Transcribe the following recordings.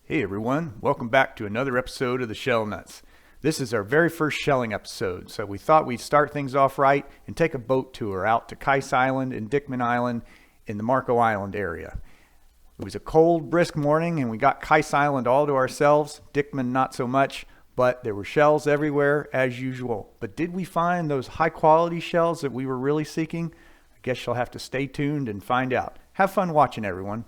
Hey everyone, welcome back to another episode of the Shell Nuts. This is our very first shelling episode, so we thought we'd start things off right and take a boat tour out to Kice Island and Dickman Island in the Marco Island area. It was a cold, brisk morning and we got Kice Island all to ourselves, Dickman not so much, but there were shells everywhere as usual. But did we find those high quality shells that we were really seeking? I guess you'll have to stay tuned and find out. Have fun watching, everyone.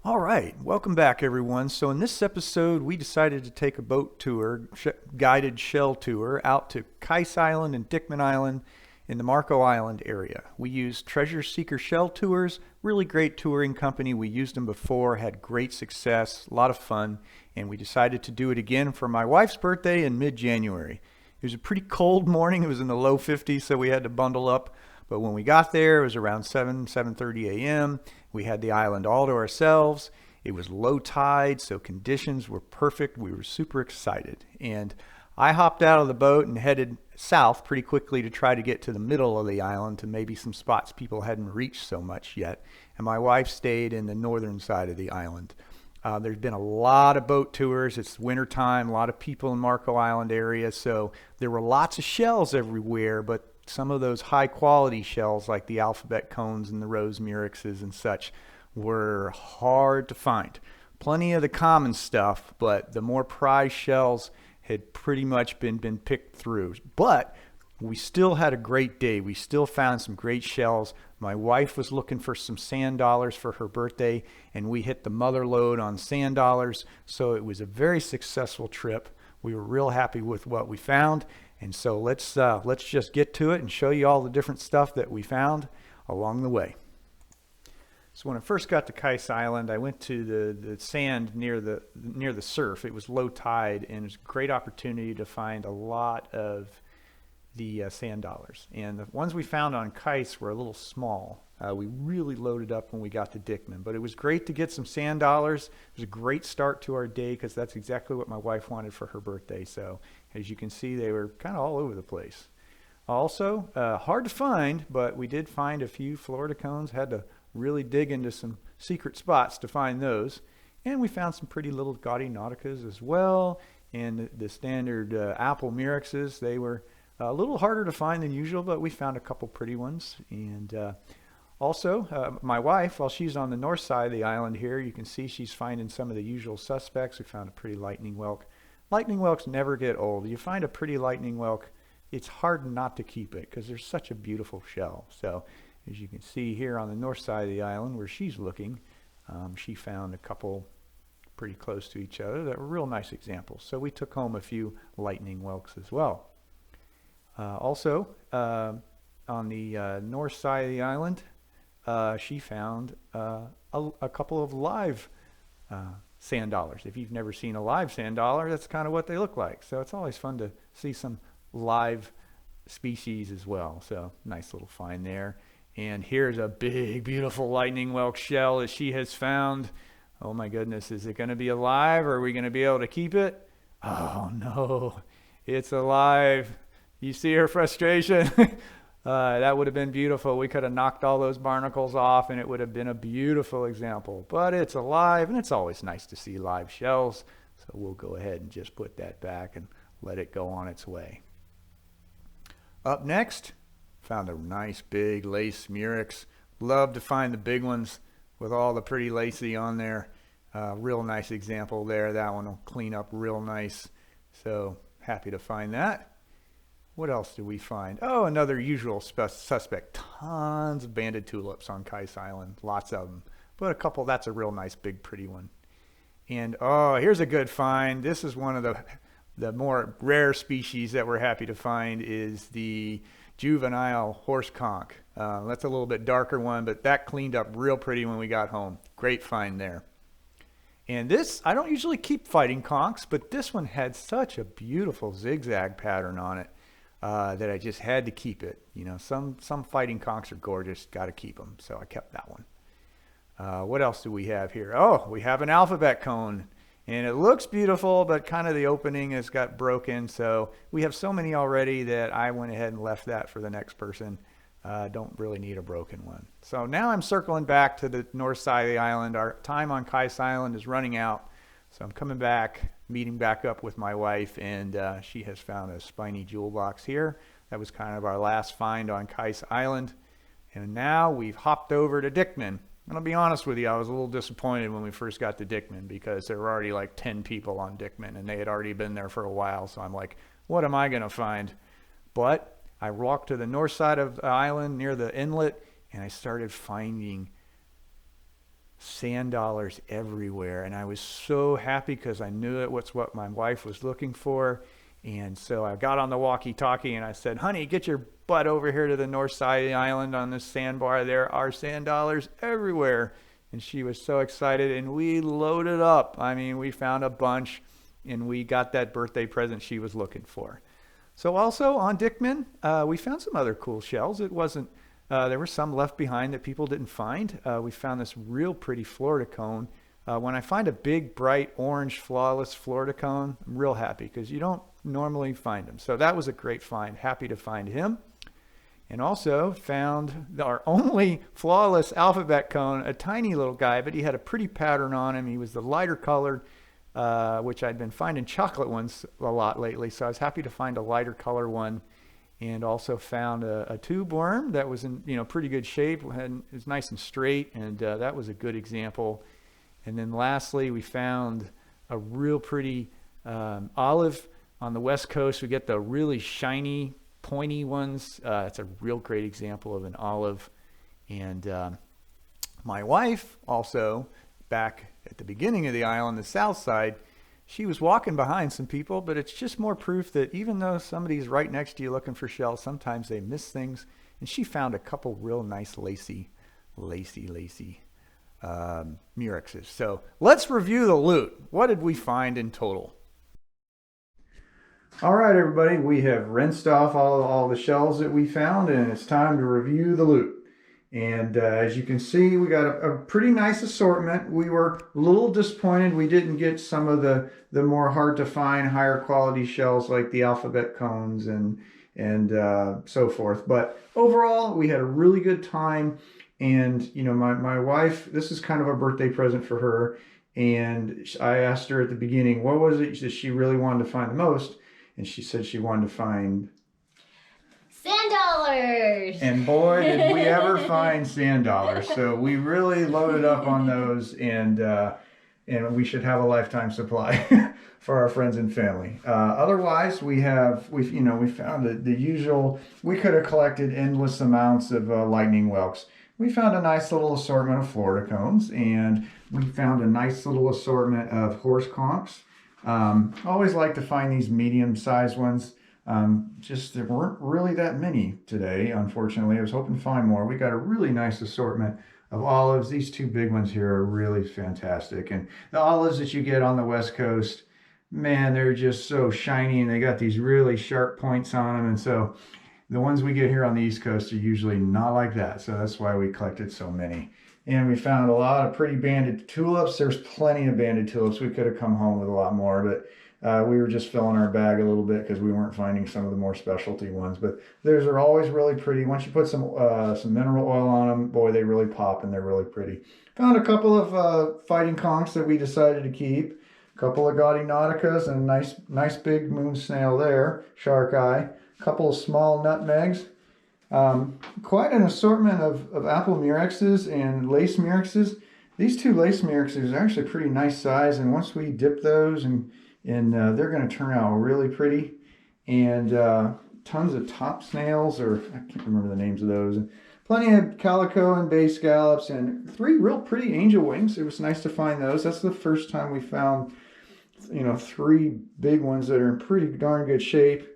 All right, welcome back everyone. So in this episode, we decided to take a boat tour, guided shell tour out to Kice Island and Dickman Island in the Marco Island area. We used Treasure Seeker Shell Tours, really great touring company. We used them before, had great success, a lot of fun, and we decided to do it again for my wife's birthday in mid-January. It was a pretty cold morning. It was in the low 50s, so we had to bundle up. But when we got there, it was around 7:30 a.m. We had the island all to ourselves. It was low tide, so conditions were perfect. We were super excited. And I hopped out of the boat and headed south pretty quickly to try to get to the middle of the island to maybe some spots people hadn't reached so much yet. And my wife stayed in the northern side of the island. There's been a lot of boat tours. It's winter time, a lot of people in Marco Island area. So there were lots of shells everywhere, but some of those high quality shells like the alphabet cones and the rose murexes and such were hard to find. Plenty of the common stuff, but the more prized shells had pretty much been picked through. But we still had a great day. We still found some great shells. My wife was looking for some sand dollars for her birthday, and we hit the mother lode on sand dollars. So it was a very successful trip. We were real happy with what we found. And so let's just get to it and show you all the different stuff that we found along the way. So when I first got to Kice Island, I went to the sand near the surf. It was low tide, and it was a great opportunity to find a lot of the sand dollars. And the ones we found on Kice were a little small. We really loaded up when we got to Dickman, but it was great to get some sand dollars. It was a great start to our day because that's exactly what my wife wanted for her birthday. So as you can see, they were kind of all over the place. Also, hard to find, but we did find a few Florida cones. Had to really dig into some secret spots to find those. And we found some pretty little gaudy nauticas as well. And the standard apple murexes, they were a little harder to find than usual, but we found a couple pretty ones. And also, my wife, while she's on the north side of the island here, you can see she's finding some of the usual suspects. We found a pretty lightning whelk. Lightning whelks never get old. You find a pretty lightning whelk, it's hard not to keep it because they're such a beautiful shell. So as you can see here on the north side of the island where she's looking, she found a couple pretty close to each other that were real nice examples. So we took home a few lightning whelks as well. Also, on the north side of the island, she found a couple of live sand dollars. If you've never seen a live sand dollar, that's kind of what they look like. So it's always fun to see some live species as well. So nice little find there. And here's a big, beautiful lightning whelk shell that she has found. Oh my goodness, is it going to be alive or are we going to be able to keep it? Oh no, it's alive. You see her frustration? That would have been beautiful. We could have knocked all those barnacles off and it would have been a beautiful example. But it's alive, and it's always nice to see live shells. So we'll go ahead and just put that back and let it go on its way. Up next, found a nice big lace murex. Love to find the big ones with all the pretty lacy on there. Real nice example there. That one will clean up real nice. So happy to find that. What else did we find? Oh, another usual suspect. Tons of banded tulips on Kice Island. Lots of them. But a couple, that's a real nice big pretty one. And oh, here's a good find. This is one of the more rare species that we're happy to find is the juvenile horse conch. That's a little bit darker one, but that cleaned up real pretty when we got home. Great find there. And this, I don't usually keep fighting conchs, but this one had such a beautiful zigzag pattern on it that I just had to keep it. You know, some fighting conchs are gorgeous, got to keep them, so I kept that one. What else do we have here? Oh, we have an alphabet cone. And it looks beautiful, but kind of the opening has got broken. So we have so many already that I went ahead and left that for the next person. Don't really need a broken one. So now I'm circling back to the north side of the island. Our time on Kice Island is running out. So I'm coming back, meeting back up with my wife, and she has found a spiny jewel box here. That was kind of our last find on Kice Island. And now we've hopped over to Dickman. And I'll be honest with you, I was a little disappointed when we first got to Dickman because there were already like 10 people on Dickman and they had already been there for a while. So I'm like, what am I going to find? But I walked to the north side of the island near the inlet and I started finding sand dollars everywhere. And I was so happy because I knew it was what my wife was looking for. And so I got on the walkie-talkie and I said, honey, get your butt over here to the north side of the island on this sandbar. There are sand dollars everywhere. And she was so excited and we loaded up. I mean, we found a bunch and we got that birthday present she was looking for. So also on Dickman, we found some other cool shells. It wasn't, there were some left behind that people didn't find. We found this real pretty Florida cone. When I find a big, bright, orange, flawless Florida cone, I'm real happy because you don't normally find them. So that was a great find. Happy to find him. And also found our only flawless alphabet cone, a tiny little guy, but he had a pretty pattern on him. He was the lighter colored, which I'd been finding chocolate ones a lot lately. So I was happy to find a lighter color one. And also found a tube worm that was in pretty good shape. It was nice and straight, and that was a good example. And then lastly, we found a real pretty olive on the west coast. We get the really shiny, pointy ones. It's a real great example of an olive. And my wife also, back at the beginning of the island, the south side, she was walking behind some people, but it's just more proof that even though somebody's right next to you looking for shells, sometimes they miss things. And she found a couple real nice lacy Murexes. So let's review the loot. What did we find in total? All right, everybody, we have rinsed off all the shells that we found, and it's time to review the loot. And as you can see, we got a pretty nice assortment. We were a little disappointed we didn't get some of the more hard to find, higher quality shells like the alphabet cones and so forth. But overall, we had a really good time. And my wife, this is kind of a birthday present for her. And I asked her at the beginning, what was it that she really wanted to find the most? And she said she wanted to find sand dollars. And boy, did we ever find sand dollars. So we really loaded up on those, and we should have a lifetime supply for our friends and family. Otherwise, we found the usual. We could have collected endless amounts of lightning whelks. We found a nice little assortment of Florida cones, and we found a nice little assortment of horse conchs. Always like to find these medium-sized ones. Just there weren't really that many today, unfortunately. I was hoping to find more. We got a really nice assortment of olives. These two big ones here are really fantastic. And the olives that you get on the West Coast, man, they're just so shiny and they got these really sharp points on them. And so the ones we get here on the East Coast are usually not like that. So that's why we collected so many. And we found a lot of pretty banded tulips. There's plenty of banded tulips. We could have come home with a lot more, but we were just filling our bag a little bit because we weren't finding some of the more specialty ones. But those are always really pretty. Once you put some mineral oil on them, boy, they really pop and they're really pretty. Found a couple of fighting conchs that we decided to keep. A couple of gaudy nauticas and a nice big moon snail there, shark eye. A couple of small nutmegs. Quite an assortment of apple murexes and lace murexes. These two lace murexes are actually pretty nice size, and once we dip those and they're going to turn out really pretty. And tons of top snails, or I can't remember the names of those. plenty of calico and bay scallops, and 3 real pretty angel wings. It was nice to find those. That's the first time we found, 3 big ones that are in pretty darn good shape.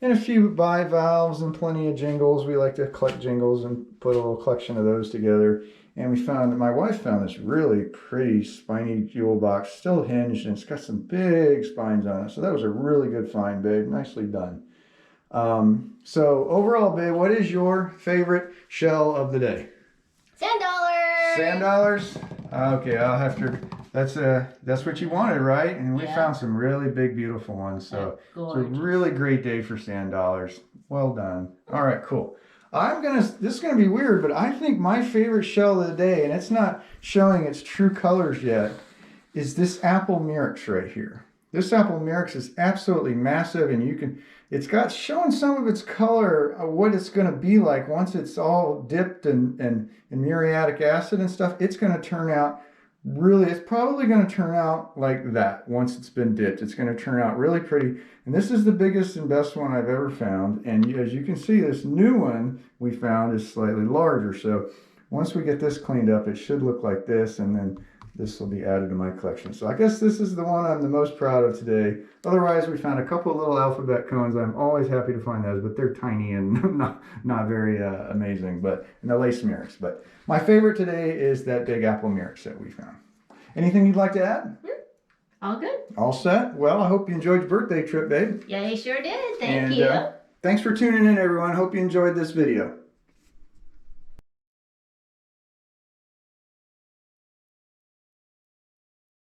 And a few bivalves and plenty of jingles. We like to collect jingles and put a little collection of those together. And my wife found this really pretty spiny jewel box, still hinged, and it's got some big spines on it. So that was a really good find, babe. Nicely done. So overall, babe, what is your favorite shell of the day? Sand dollars. Sand dollars? Okay, I'll have to. That's what you wanted, right? And we found some really big, beautiful ones. So it's a really great day for sand dollars. Well done. All right, cool. This is gonna be weird, but I think my favorite shell of the day, and it's not showing its true colors yet, is this apple murex right here. This apple murex is absolutely massive, and it's got showing some of its color, what it's gonna be like once it's all dipped in muriatic acid and stuff. It's gonna turn out it's probably going to turn out like that once it's been dipped. It's going to turn out really pretty. And this is the biggest and best one I've ever found. And as you can see, this new one we found is slightly larger. So once we get this cleaned up, it should look like this. And then this will be added to my collection. So I guess this is the one I'm the most proud of today. Otherwise, we found a couple of little alphabet cones. I'm always happy to find those, but they're tiny and not very amazing. And the lace murex. But my favorite today is that big apple murex that we found. Anything you'd like to add? All good. All set? Well, I hope you enjoyed your birthday trip, babe. Yeah, you sure did. Thank you. Thanks for tuning in, everyone. Hope you enjoyed this video.